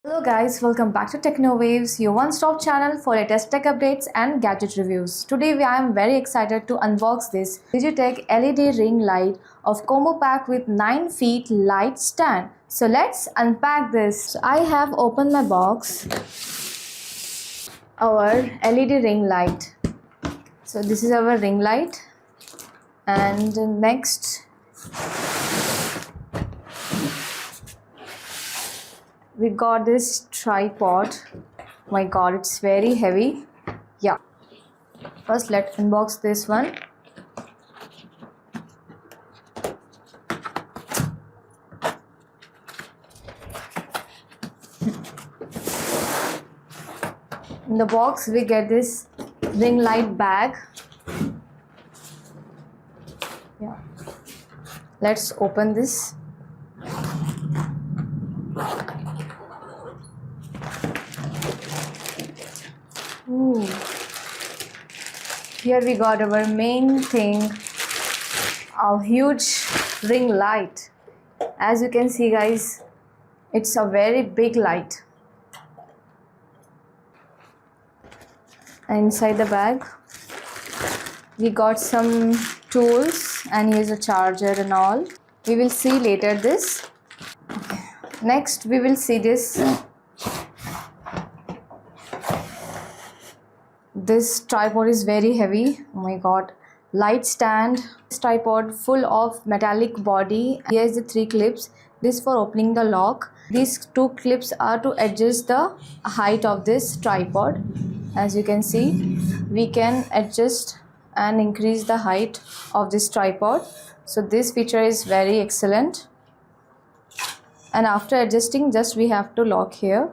Hello guys, welcome back to TechnoWaves, your one-stop channel for latest tech updates and gadget reviews. Today I am very excited to unbox this Digitech LED ring light of combo pack with 9 feet light stand. So let's unpack this. So I have opened my box, our LED ring light. So this is our ring light, and next we got this tripod. My god, it's very heavy. Yeah, first let's unbox this one. In the box we get this ring light bag. Yeah, let's open this. Ooh. Here we got our main thing, a huge ring light. As you can see guys, it's a very big light. And inside the bag we got some tools, and here's a charger and all. We will see later this. Okay. Next we will see this. This tripod is very heavy. Oh my god. Light stand. This tripod full of metallic body. Here is the 3 clips. This for opening the lock. These 2 clips are to adjust the height of this tripod. As you can see, we can adjust and increase the height of this tripod. So this feature is very excellent. And after adjusting, just we have to lock here.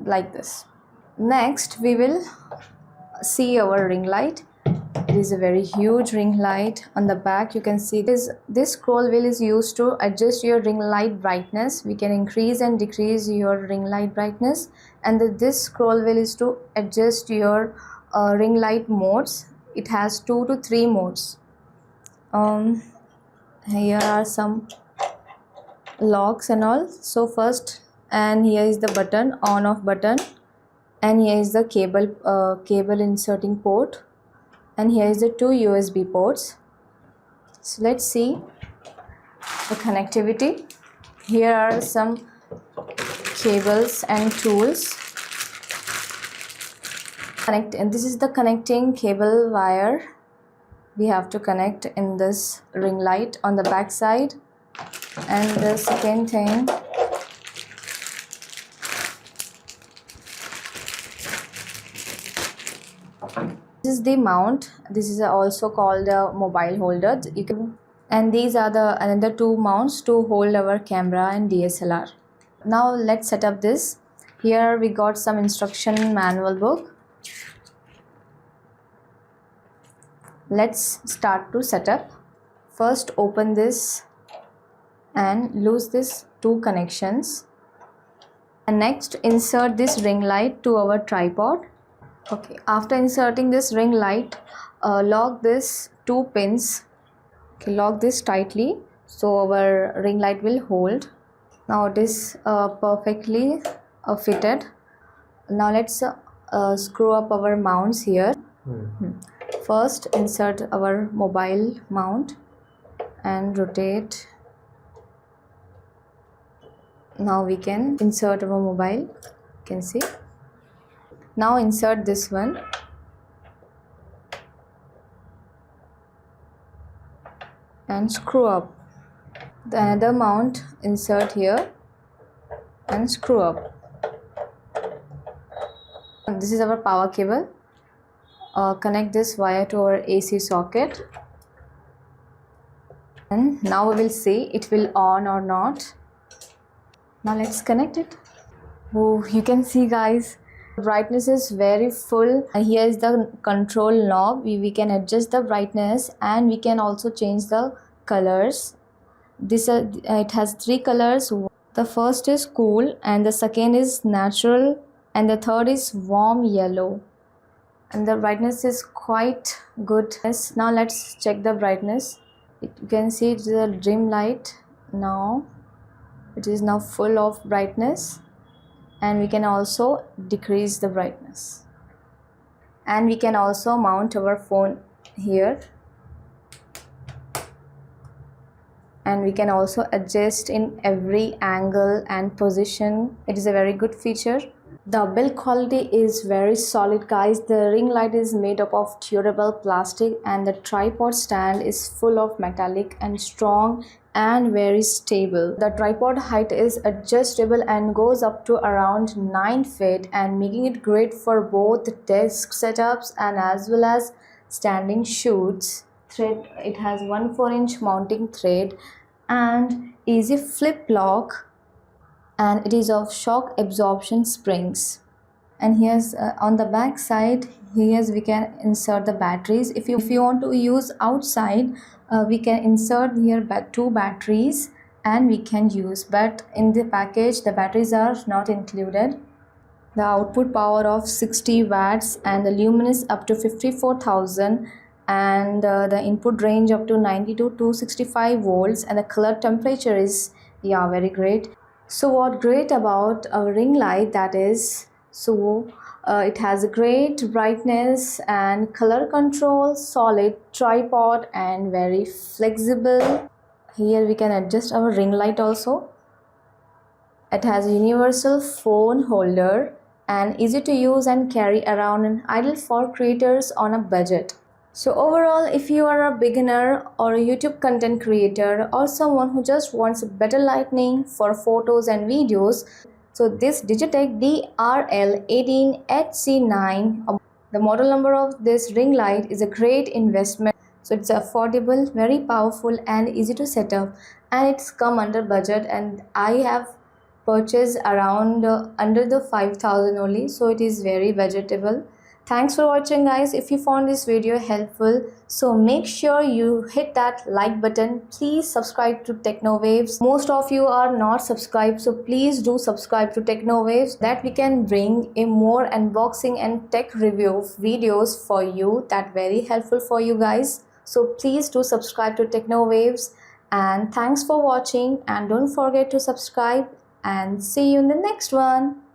Like this. Next we will see our ring light. It is a very huge ring light. On the back you can see this scroll wheel is used to adjust your ring light brightness. We can increase and decrease your ring light brightness, and this scroll wheel is to adjust your ring light modes. It has 2 to 3 modes. Here are some locks and all. So first, and here is the button, on off button, and here is the cable inserting port, and here is the 2 USB ports. So let's see the connectivity. Here are some cables and tools. And this is the connecting cable wire we have to connect in this ring light on the back side. And the second thing, this is the mount. This is also called a mobile holder. And these are the another 2 mounts to hold our camera and DSLR. Now let's set up this. Here we got some instruction manual book. Let's start to set up. First open this and lose this 2 connections. And next insert this ring light to our tripod. Okay, after inserting this ring light, lock this 2 pins. Okay, lock this tightly so our ring light will hold. Now it is perfectly fitted. Now let's screw up our mounts here. First insert our mobile mount and rotate. Now we can insert our mobile. You can see. Now insert this one. And screw up. The other mount insert here and screw up. And this is our power cable. Connect this wire to our AC socket. And now we will see it will on or not. Now let's connect it. Oh, you can see guys, brightness is very full. Here is the control knob. We can adjust the brightness, and we can also change the colors. This it has 3 colors. The first is cool, and the second is natural, and the third is warm yellow. And the brightness is quite good. Now let's check the brightness. You can see it's a dim light now. It is now full of brightness, and we can also decrease the brightness. And we can also mount our phone here, and we can also adjust in every angle and position. It is a very good feature. The build quality is very solid, guys. The ring light is made up of durable plastic, and the tripod stand is full of metallic and strong and very stable. The tripod height is adjustable and goes up to around 9 feet, and making it great for both desk setups and as well as standing shoots. It has 1 4-inch mounting thread and easy flip lock, and it is of shock absorption springs. And here's on the back side, here's we can insert the batteries. If you want to use outside, we can insert here 2 batteries and we can use, but in the package the batteries are not included. The output power of 60 watts and the luminance up to 54,000, and the input range up to 90 to 265 volts, and the color temperature is very great. So what great about a ring light, that is, it has a great brightness and color control, solid tripod and very flexible. Here we can adjust our ring light also. It has a universal phone holder and easy to use and carry around, and ideal for creators on a budget. So overall, if you are a beginner or a YouTube content creator or someone who just wants better lighting for photos and videos, so this Digitech DRL18HC9, the model number of this ring light, is a great investment. So it's affordable, very powerful and easy to set up, and it's come under budget, and I have purchased around under the 5,000 only, so it is very budgetable. Thanks for watching, guys. If you found this video helpful, so make sure you hit that like button. Please subscribe to Technowaves. Most of you are not subscribed, so please do subscribe to Technowaves, that we can bring a more unboxing and tech review videos for you, that very helpful for you guys. So please do subscribe to Technowaves, and thanks for watching, and don't forget to subscribe, and see you in the next one.